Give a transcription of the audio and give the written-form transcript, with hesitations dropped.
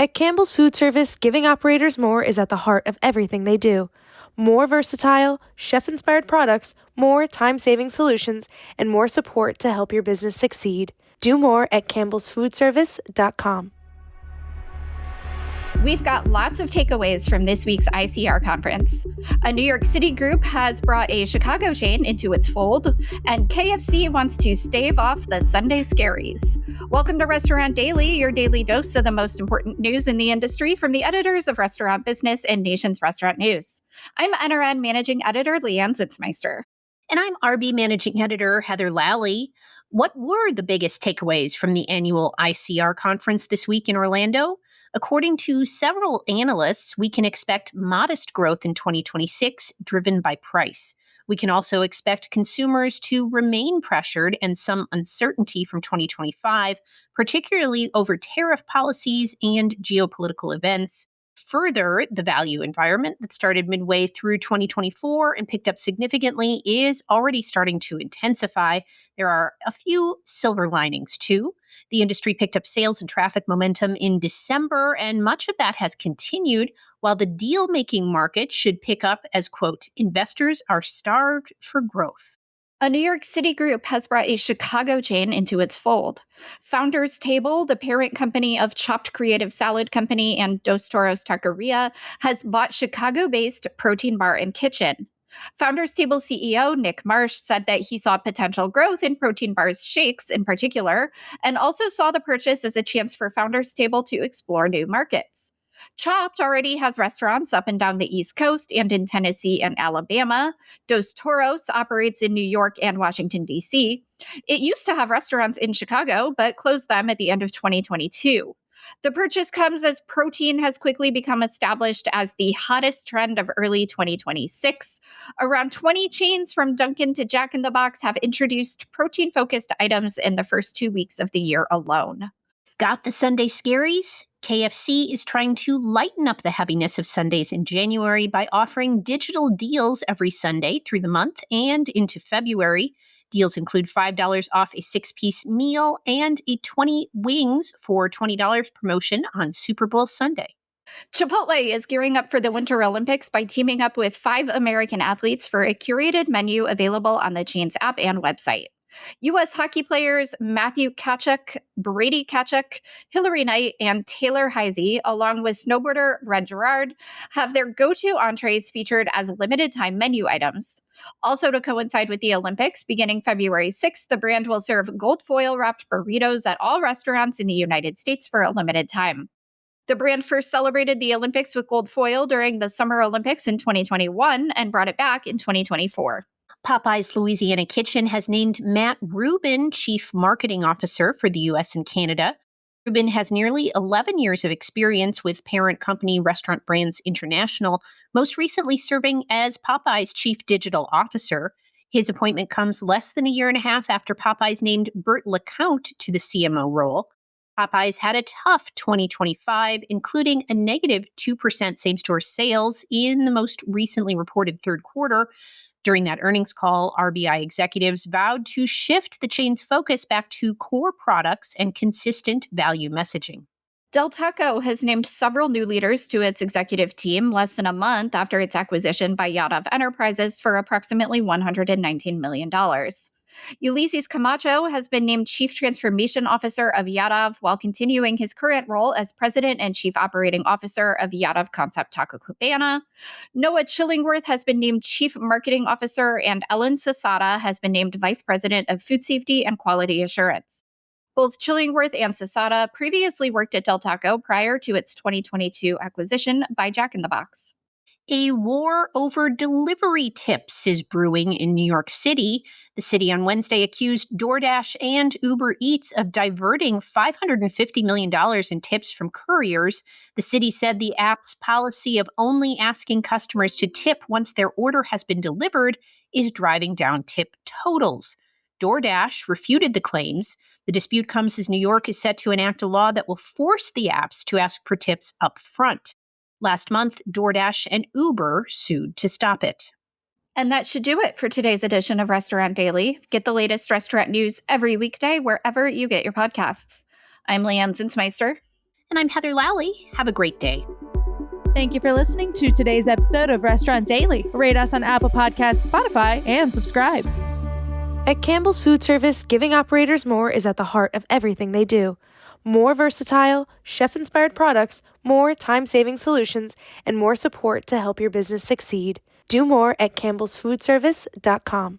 At Campbell's Food Service, giving operators more is at the heart of everything they do. More versatile, chef-inspired products, more time-saving solutions, and more support to help your business succeed. Do more at campbellsfoodservice.com. We've got lots of takeaways from this week's ICR conference. A New York City group has brought a Chicago chain into its fold, and KFC wants to stave off the Sunday Scaries. Welcome to Restaurant Daily, your daily dose of the most important news in the industry from the editors of Restaurant Business and Nation's Restaurant News. I'm NRN Managing Editor Leanne Zinsmeister. And I'm RB Managing Editor Heather Lally. What were the biggest takeaways from the annual ICR conference this week in Orlando? According to several analysts, we can expect modest growth in 2026 driven by price. We can also expect consumers to remain pressured and some uncertainty from 2025, particularly over tariff policies and geopolitical events. Further, the value environment that started midway through 2024 and picked up significantly is already starting to intensify. There are a few silver linings, too. The industry picked up sales and traffic momentum in December, and much of that has continued, while the deal-making market should pick up as, quote, investors are starved for growth. A New York City group has brought a Chicago chain into its fold. Founders Table, the parent company of Chopped Creative Salad Company and Dos Toros Taqueria, has bought Chicago-based Protein Bar and Kitchen. Founders Table CEO Nick Marsh said that he saw potential growth in Protein Bar's shakes in particular, and also saw the purchase as a chance for Founders Table to explore new markets. Chopped already has restaurants up and down the East Coast and in Tennessee and Alabama. Dos Toros operates in New York and Washington, D.C. It used to have restaurants in Chicago, but closed them at the end of 2022. The purchase comes as protein has quickly become established as the hottest trend of early 2026. Around 20 chains from Dunkin' to Jack in the Box have introduced protein-focused items in the first 2 weeks of the year alone. Got the Sunday Scaries? KFC is trying to lighten up the heaviness of Sundays in January by offering digital deals every Sunday through the month and into February. Deals include $5 off a 6-piece meal and a 20 wings for $20 promotion on Super Bowl Sunday. Chipotle is gearing up for the Winter Olympics by teaming up with 5 American athletes for a curated menu available on the chain's app and website. U.S. hockey players Matthew Tkachuk, Brady Tkachuk, Hillary Knight, and Taylor Heisey, along with snowboarder Red Gerard, have their go-to entrees featured as limited-time menu items. Also to coincide with the Olympics, beginning February 6th, the brand will serve gold foil-wrapped burritos at all restaurants in the United States for a limited time. The brand first celebrated the Olympics with gold foil during the Summer Olympics in 2021 and brought it back in 2024. Popeye's Louisiana Kitchen has named Matt Rubin Chief Marketing Officer for the U.S. and Canada. Rubin has nearly 11 years of experience with parent company Restaurant Brands International, most recently serving as Popeye's Chief Digital Officer. His appointment comes less than a year and a half after Popeyes named Burt LeCount to the CMO role. Popeyes had a tough 2025, including a negative 2% same-store sales in the most recently reported third quarter. During that earnings call, RBI executives vowed to shift the chain's focus back to core products and consistent value messaging. Del Taco has named several new leaders to its executive team less than a month after its acquisition by Yadav Enterprises for approximately $119 million. Ulysses Camacho has been named Chief Transformation Officer of Yadav while continuing his current role as President and Chief Operating Officer of Yadav Concept Taco Cabana. Noah Chillingworth has been named Chief Marketing Officer, and Ellen Sasada has been named Vice President of Food Safety and Quality Assurance. Both Chillingworth and Sasada previously worked at Del Taco prior to its 2022 acquisition by Jack in the Box. A war over delivery tips is brewing in New York City. The city on Wednesday accused DoorDash and Uber Eats of diverting $550 million in tips from couriers. The city said the app's policy of only asking customers to tip once their order has been delivered is driving down tip totals. DoorDash refuted the claims. The dispute comes as New York is set to enact a law that will force the apps to ask for tips up front. Last month, DoorDash and Uber sued to stop it. And that should do it for today's edition of Restaurant Daily. Get the latest restaurant news every weekday wherever you get your podcasts. I'm Leanne Zinsmeister. And I'm Heather Lally. Have a great day. Thank you for listening to today's episode of Restaurant Daily. Rate us on Apple Podcasts, Spotify, and subscribe. At Campbell's Food Service, giving operators more is at the heart of everything they do. More versatile, chef-inspired products, more time-saving solutions, and more support to help your business succeed. Do more at campbellsfoodservice.com.